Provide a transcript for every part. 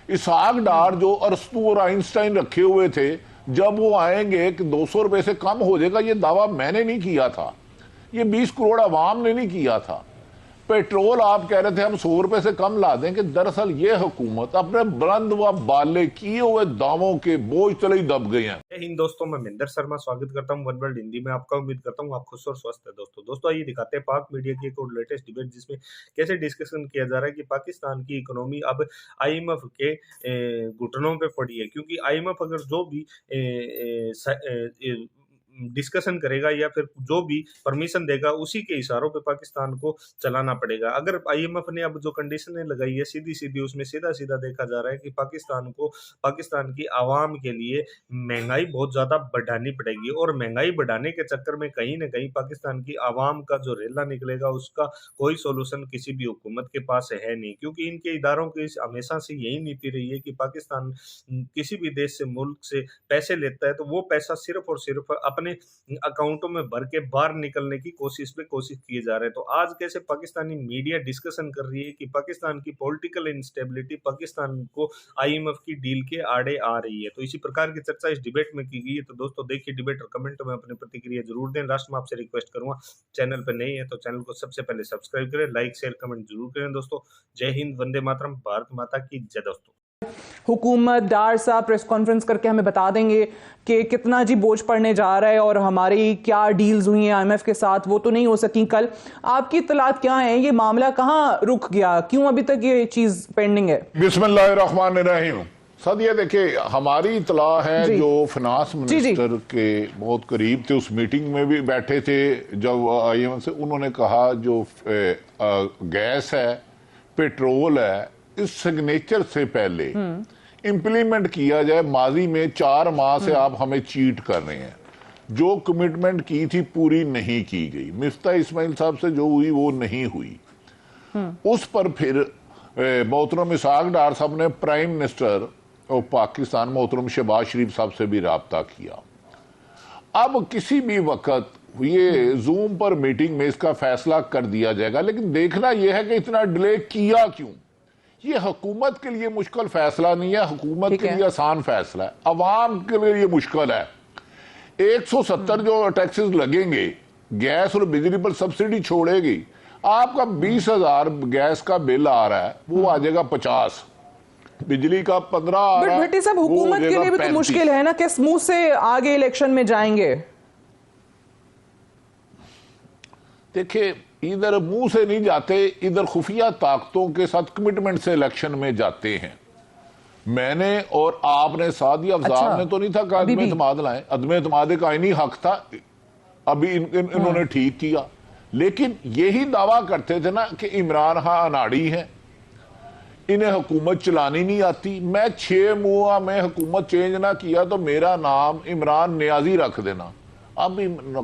इसहाक डार जो अरस्तू और आइंस्टाइन रखे हुए थे, जब वो आएंगे कि 200 रुपए से कम हो जाएगा, ये दावा मैंने नहीं किया था, ये 20 करोड़ अवाम ने नहीं किया था। पेट्रोल आप कह रहे थे हम 100 रुपए से कम ला देंगे, दरअसल ये हुकूमत अपने बुलंद व बाले किए हुए दावों के बोझ तले ही दब गए हैं। इन दोस्तों, मैं महेंद्र शर्मा स्वागत करता हूं वन वर्ल्ड हिंदी में आपका। उम्मीद करता हूं आप खुश और स्वस्थ है। दोस्तों आइए दिखाते हैं पाक मीडिया की एक और लेटेस्ट डिबेट, जिसमें कैसे डिस्कशन किया जा रहा है कि पाकिस्तान की इकोनॉमी अब आईएमएफ के घुटनों पे पड़ी है। क्योंकि आईएमएफ अगर जो भी डिस्कशन करेगा या फिर जो भी परमिशन देगा, उसी के इशारों पे पाकिस्तान को चलाना पड़ेगा। अगर आईएमएफ ने अब जो कंडीशनें लगाई है सीधी सीधी, उसमें सीधा सीधा देखा जा रहा है कि पाकिस्तान की आवाम के लिए महंगाई बहुत ज्यादा बढ़ानी पड़ेगी, और महंगाई बढ़ाने के चक्कर में कहीं ना कहीं पाकिस्तान की आवाम का जो रेला निकलेगा, उसका कोई सोल्यूशन किसी भी हुकूमत के पास है नहीं। क्योंकि इनके इदारों की हमेशा से यही नीति रही है कि पाकिस्तान किसी भी देश से, मुल्क से पैसे लेता है तो वो पैसा सिर्फ और सिर्फ अपने अकाउंटों में भर के बाहर निकलने की कोशिश किए जा रहे हैं। तो आज कैसे पाकिस्तानी मीडिया डिस्कशन कर रही है कि पाकिस्तान की पॉलिटिकल इंस्टेबिलिटी पाकिस्तान को आईएमएफ की डील के आड़े आ रही है, तो इसी प्रकार की चर्चा इस डिबेट में की गई है। तो दोस्तों देखिए डिबेट और कमेंट में अपनी प्रतिक्रिया जरूर दें। लास्ट में आपसे रिक्वेस्ट करूंगा, चैनल पर नहीं है तो चैनल को सबसे पहले सब्सक्राइब करें, लाइक शेयर कमेंट जरूर करें। दोस्तों जय हिंद, वंदे मातरम, भारत माता की जय। दोस्तों हुकूमत डार साहब प्रेस कॉन्फ्रेंस करके हमें बता देंगे कि कितना जी बोझ पड़ने जा रहा है और हमारी क्या डील्स हुई हैं आईएमएफ के साथ, वो तो नहीं हो सकी कल। आपकी इत्तलात क्या है, ये मामला कहाँ रुक गया, क्यों अभी तक ये चीज पेंडिंग है? बिस्मिल्लाहिर्रहमानिर्रहीम। सद ये देखिए, हमारी इतला है जो फिनांस मिनिस्टर के बहुत करीब थे, उस मीटिंग में भी बैठे थे जब आईएमएफ से, उन्होंने कहा जो गैस है, पेट्रोल है, इस सिग्नेचर से पहले इंप्लीमेंट किया जाए। माजी में 4 माह से आप हमें चीट कर रहे हैं, जो कमिटमेंट की थी पूरी नहीं की गई। मिफ्ता इस्माइल साहब से जो हुई वो नहीं हुई। उस पर फिर मोहतरम इसहाक डार साहब ने प्राइम मिनिस्टर और पाकिस्तान मोहतरम शहबाज शरीफ साहब से भी राब्ता किया। अब किसी भी वक्त ये जूम पर मीटिंग में इसका फैसला कर दिया जाएगा, लेकिन देखना यह है कि इतना डिले किया क्यों। ये हुकूमत के लिए मुश्किल फैसला नहीं है, हुकूमत के लिए आसान फैसला है, अवाम के लिए ये मुश्किल है। 170 जो टैक्सेस लगेंगे, गैस और बिजली पर सब्सिडी छोड़ेगी, आपका 20,000 गैस का बिल आ रहा है, वो आ जाएगा 50, बिजली का 15 आ रहा है। भट्टी साहब, हुकूमत के लिए भी तो मुश्किल है ना, किस मुंह से आगे इलेक्शन में जाएंगे? देखिए, इधर मुंह से नहीं जाते, इधर खुफिया ताकतों के साथ कमिटमेंट से इलेक्शन में जाते हैं। मैंने और आपने, सादिया अफजाल ने तो नहीं था कि अदम एतमाद लाए, अदम एतमाद का आईनी हक था, अभी इन्होंने ठीक किया। लेकिन यही दावा करते थे ना कि इमरान खान अनाड़ी है, इन्हें हुकूमत चलानी नहीं आती। मैं 6 मुआ में हुकूमत चेंज ना किया तो मेरा नाम इमरान नियाजी रख देना। अब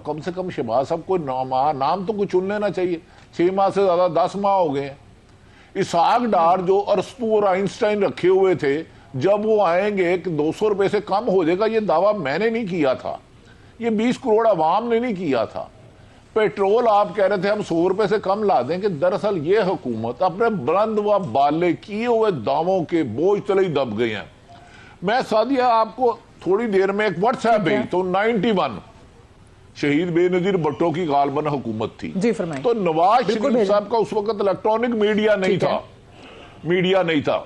कम से कम शहबाज साहब को नाम तो कुछ चुन लेना चाहिए। 6 माह से ज्यादा 10 माह हो गए। इसहाक डार जो अरस्तू और आइंस्टाइन रखे हुए थे, जब वो आएंगे कि 200 रुपए से कम हो जाएगा, ये दावा मैंने नहीं किया था, ये 20 करोड़ अवाम ने नहीं किया था। पेट्रोल आप कह रहे थे हम 100 रुपए से कम ला देंगे, दरअसल ये हुकूमत अपने बुलंद व बाले किए हुए दावों के बोझ तले ही दब गए हैं। मैं सादिया आपको थोड़ी देर में एक व्हाट्सएप भेज तो 91 शहीद बेनजीर भुट्टो की गालबन हुकूमत थी जी, तो नवाज शरीफ साहब का उस वक्त इलेक्ट्रॉनिक मीडिया नहीं था,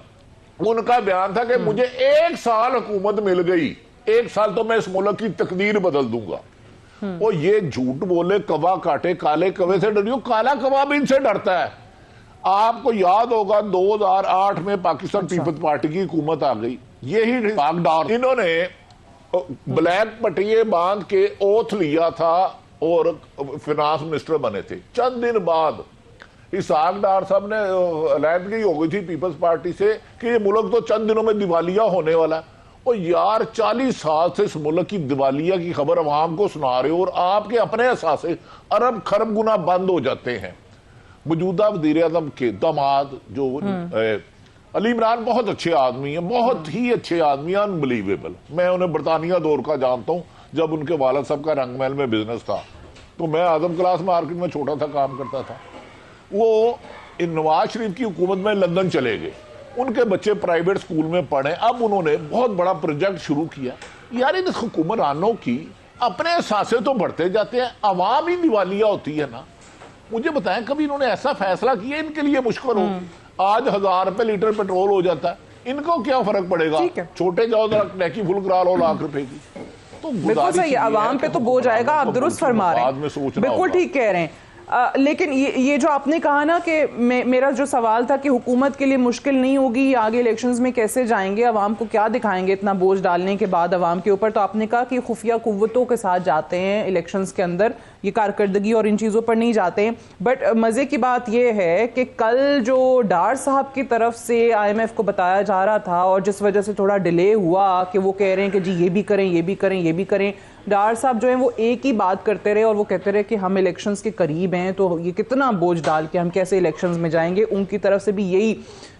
उनका बयान था कि मुझे 1 साल हुकूमत मिल गई, 1 साल तो मैं इस मुल्क की तकदीर बदल दूंगा। वो ये झूठ बोले, कवा काटे काले कवे से डरियो, काला कवा भी इनसे डरता है। आपको याद होगा 2008 में पाकिस्तान पीपल्स पार्टी की हुकूमत आ गई, यही डार इन्होंने ब्लैक पटिए बांध के ओथ लिया था और फिनांस मिनिस्टर बने थे। चंद दिन बाद इसहाक डार साहब ने अलहदगी हो गई थी पीपल्स पार्टी से कि ये मुल्क तो चंद दिनों में दिवालिया होने वाला है। और यार 40 साल से इस मुल्क की दिवालिया की खबर अवाम को सुना रहे हो और आपके अपने असासे अरब खरब गुना बंद हो जाते हैं। मौजूदा वज़ीर आज़म के दामाद जो अली इमरान बहुत अच्छे आदमी है, बहुत ही अच्छे आदमी, अनबिलीवेबल। मैं उन्हें बरतानिया दौर का जानता हूं, जब उनके वालिद साहब का रंगमहल में बिजनेस था, तो मैं आजम क्लास मार्केट में छोटा था काम करता था। वो नवाज शरीफ की हुकूमत में लंदन चले गए, उनके बच्चे प्राइवेट स्कूल में पढ़े। अब उन्होंने बहुत बड़ा प्रोजेक्ट शुरू किया। यार इन हुक्मरानों की अपने सांसें तो बढ़ते जाते हैं, अवाम ही दिवालिया होती है ना। मुझे बताएं कभी इन्होंने ऐसा फैसला किया इनके लिए मुश्किल हो? आज 1000 रुपए लीटर पेट्रोल हो जाता है, इनको क्या फर्क पड़ेगा? छोटे जाओ जरा टैक्सी फुल करा लो लाख रुपए की। तो बिल्कुल सही है, अवाम पे तो बोझ आएगा। आप दुरुस्त फरमा रहे हैं, बिल्कुल ठीक कह रहे हैं। लेकिन ये जो आपने कहा ना कि मेरा जो सवाल था कि हुकूमत के लिए मुश्किल नहीं होगी, आगे इलेक्शंस में कैसे जाएंगे, अवाम को क्या दिखाएंगे इतना बोझ डालने के बाद अवाम के ऊपर, तो आपने कहा कि खुफिया कुव्वतों के साथ जाते हैं इलेक्शंस के अंदर, ये कारकर्दगी और इन चीज़ों पर नहीं जाते हैं। बट मज़े की बात यह है कि कल जो डार साहब की तरफ से IMF को बताया जा रहा था और जिस वजह से थोड़ा डिले हुआ कि वो कह रहे हैं कि जी ये भी करें, ये भी करें, ये भी करें, डार साहब जो है वो एक ही बात करते रहे और वो कहते रहे कि हम इलेक्शंस के करीब हैं, तो ये कितना बोझ डाल के हम कैसे इलेक्शंस में जाएंगे। उनकी तरफ से भी यही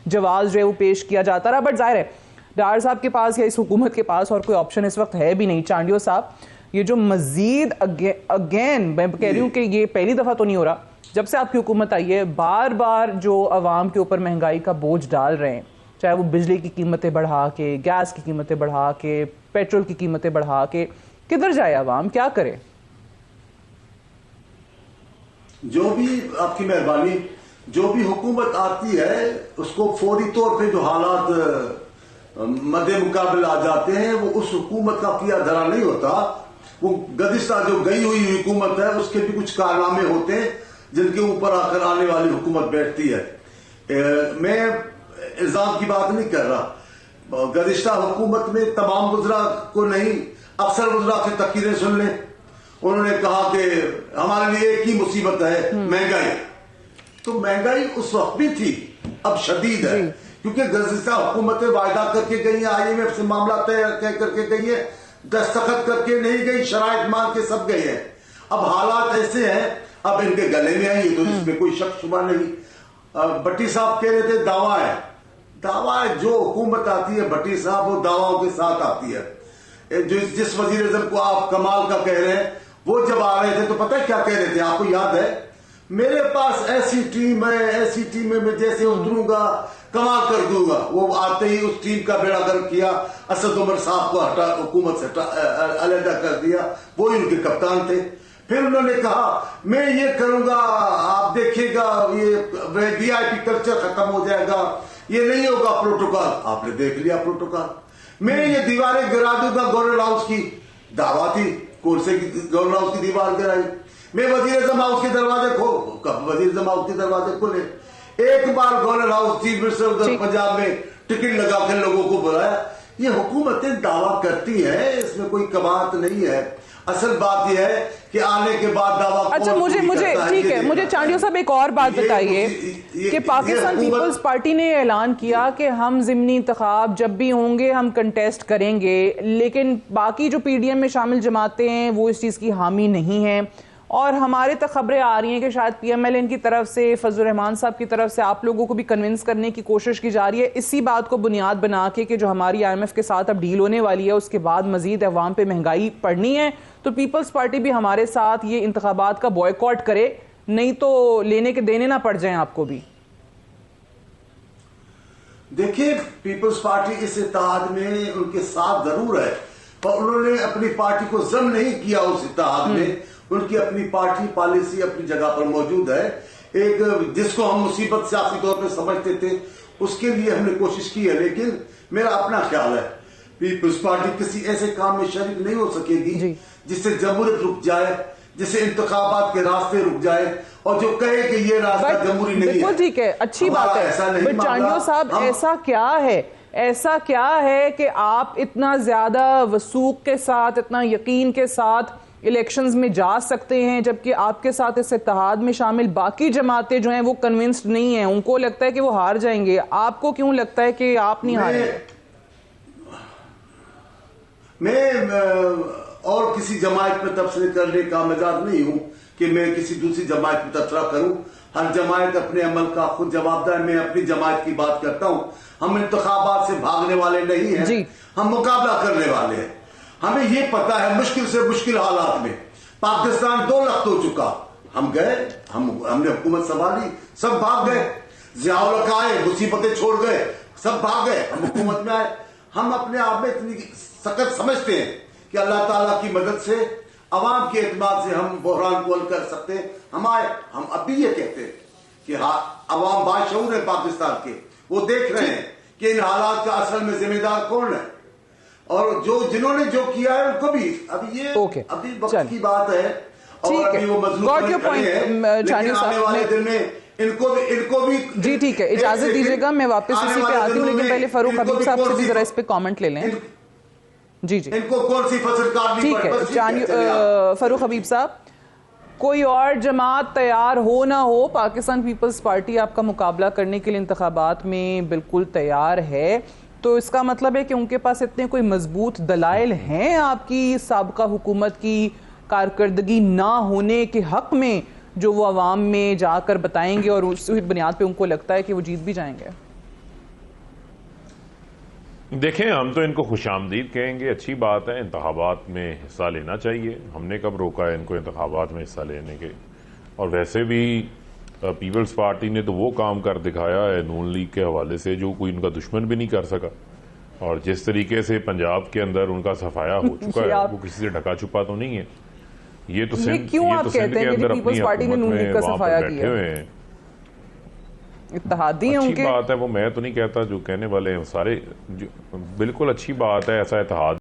जवाब जो है वो पेश किया जाता रहा। बट जाहिर है डार साहब के पास या इस हुकूमत के पास और कोई ऑप्शन इस वक्त है भी नहीं। चांडियो साहब, ये जो मजीद अगेन मैं कह रही हूँ कि ये पहली दफ़ा तो नहीं हो रहा, जब से आपकी हुकूमत आई है बार बार जो अवाम के ऊपर महंगाई का बोझ डाल रहे हैं, चाहे वो बिजली की कीमतें बढ़ा के, गैस की कीमतें बढ़ा के, पेट्रोल की कीमतें बढ़ा के, किधर जाए अवाम, क्या करे? जो भी आपकी मेहरबानी, जो भी हुकूमत आती है उसको फौरी तौर पे जो हालात मद्दे मुकाबले आ जाते हैं वो उस हुकूमत का किया धरा नहीं होता। वो गुज़िश्ता जो गई हुई हुकूमत है उसके भी कुछ कारनामे होते हैं जिनके ऊपर आकर आने वाली हुकूमत बैठती है। मैं इल्जाम की बात नहीं कर रहा, गुज़िश्ता हुकूमत में तमाम वज़रा को नहीं, अक्सर वज़रा की तकरीरें सुन लें, उन्होंने कहा कि हमारे लिए एक ही मुसीबत है महंगाई। तो महंगाई उस वक्त भी थी, अब शदीद है, क्योंकि गुज़िश्ता हुकूमतें वायदा करके गई हैं, IMF से मामला तय करके गई है, दस्तखत करके नहीं गई, शराइत मान के सब गए हैं। अब हालात ऐसे हैं, अब इनके गले में आई, तो इसमें कोई शक शुबा नहीं। भट्टी साहब कह रहे थे दावा है, दावा है, जो हुकूमत आती है भट्टी साहब वो दावाओं के साथ आती है। जो जिस वजीर आज़म को आप कमाल का कह रहे हैं, वो जब आ रहे थे तो पता है क्या कह रहे थे, आपको याद है? मेरे पास ऐसी टीम है, ऐसी टीम है, मैं जैसे उतरूंगा कमाल कर दूंगा। वो आते ही उस टीम का बेड़ा गर्क किया, असद उमर साहब को हटा, हुकूमत से अलहदा कर दिया, वो ही उनके कप्तान थे। फिर उन्होंने कहा मैं ये करूंगा, आप देखिएगा ये VIP कल्चर खत्म हो जाएगा, ये नहीं होगा प्रोटोकॉल। आपने देख लिया प्रोटोकॉल। मैं ये दीवारें गिरा दूंगा, गवर्नर हाउस की दावा थी, कौन से गवर्नर हाउस की दीवार गिराई? मैं वजीर आज़म हाउस के दरवाजे कब वजीर आज़म हाउस के दरवाजे खोले? एक बार गवर्नर हाउस चीफ मिनिस्टर उधर पंजाब में टिकट लगा कर लोगों को बुलाया। ये हुकूमतें दावा करती है, इसमें कोई कबात नहीं है। असल बात यह है कि आने के बाद दावा। अच्छा, मुझे ठीक है, मुझे चांडियो साहब एक और बात बताइए कि पाकिस्तान पीपल्स पार्टी ने ऐलान किया कि हम ज़िमनी इंतखाब जब भी होंगे हम कंटेस्ट करेंगे, लेकिन बाकी जो PDM में शामिल जमातें हैं वो इस चीज़ की हामी नहीं है। और हमारे तक खबरें आ रही हैं कि शायद PMLN की तरफ से, फजलुर रहमान साहब की तरफ से आप लोगों को भी कन्विंस करने की कोशिश की जा रही है, इसी बात को बुनियाद बना के कि जो हमारी IMF के साथ अब डील होने वाली है उसके बाद मजीद अवाम पे महंगाई पड़नी है, तो पीपल्स पार्टी भी हमारे साथ ये इंतखाबात का बॉयकॉट करे, नहीं तो लेने के देने ना पड़ जाए आपको भी। देखिए, पीपल्स पार्टी इस इत्तेहाद में उनके साथ जरूर है, पर उन्होंने अपनी पार्टी को जम नहीं किया उस इत्तेहाद में। उनकी अपनी पार्टी पॉलिसी अपनी जगह पर मौजूद है। एक जिसको हम मुसीबत सियासी तौर पर समझते थे उसके लिए हमने कोशिश की है, लेकिन मेरा अपना ख्याल है पीपल्स पार्टी किसी ऐसे काम में शरीक नहीं हो सकेगी जिससे जमहूरियत रुक जाए, जिससे इंतखाबात के रास्ते रुक जाए, और जो कहे कि ये रास्ता जमहूरी नहीं है। बिल्कुल ठीक है, अच्छी बात है, बट चांडियो साहब ऐसा क्या है, ऐसा क्या है कि आप इतना ज्यादा वसूख के साथ, इतना यकीन के साथ इलेक्शंस में जा सकते हैं, जबकि आपके साथ इस इत्तेहाद में शामिल बाकी जमातें जो हैं वो कन्विंस्ड नहीं हैं, उनको लगता है कि वो हार जाएंगे। आपको क्यों लगता है कि आप नहीं हारेंगे? मैं और किसी जमात पे तबसरे करने का मिजाज नहीं हूं कि मैं किसी दूसरी जमात पे तबसरा करूं। हर जमात अपने अमल का खुद जवाबदार। मैं अपनी जमात की बात करता हूं। हम इंतखाबात से भागने वाले नहीं हैं, हम मुकाबला करने वाले हैं। हमें ये पता है मुश्किल से मुश्किल हालात में पाकिस्तान 2 लाख हो चुका, हम गए, हमने हुकूमत संभाली, सब भाग गए। ज़ियाउल हक आए, मुसीबतें छोड़ गए, सब भाग गए, हम हुकूमत में आए। हम अपने आप में इतनी सख्त समझते हैं कि अल्लाह ताला की मदद से, अवाम के एतमाद से हम बहरान को हल कर सकते हैं। हम अभी ये कहते हैं कि हाँ, अवाम बाशऊर है पाकिस्तान के, वो देख रहे हैं कि इन हालात का असल में जिम्मेदार कौन है, और जिन्होंने जो किया है उनको भी अभी ये अभी वक्त की बात है, और अभी वो मजलूम खड़े हैं, लेकिन आने वाले दिन में इनको भी जी ठीक है, इजाजत दीजिएगा, मैं वापस इसी पे आती हूँ, लेकिन पहले फारूक हबीब साहब से भी जरा इस पे कमेंट ले लें। जी इनको कौन सी फसल काटनी ठीक है। फारूक हबीब साहब, कोई और जमात तैयार हो ना हो, पाकिस्तान पीपल्स पार्टी आपका मुकाबला करने के लिए इंतखाबात में बिल्कुल तैयार है, तो इसका मतलब है कि उनके पास इतने कोई मजबूत दलाइल हैं आपकी साबका हुकूमत की कारकर्दगी ना होने के हक में, जो वो अवाम में जाकर बताएंगे और उसी बुनियाद पे उनको लगता है कि वो जीत भी जाएंगे? देखें, हम तो इनको खुशामदीद कहेंगे, अच्छी बात है, इंतखाबात में हिस्सा लेना चाहिए। हमने कब रोका है इनको इंतखाबात में हिस्सा लेने के? और वैसे भी पीपल्स पार्टी ने तो वो काम कर दिखाया है नून लीग के हवाले से जो कोई उनका दुश्मन भी नहीं कर सका, और जिस तरीके से पंजाब के अंदर उनका सफाया हो चुका है वो किसी से ढका छुपा तो नहीं है। ये तो सिंध के अंदर अपनी हुकूमत में वहां पर बैठे हुए हैं, इत्तेहादी हैं अच्छी उनके। बात है, वो मैं तो नहीं कहता, जो कहने वाले हैं सारे बिल्कुल अच्छी बात है, ऐसा इत्तेहाद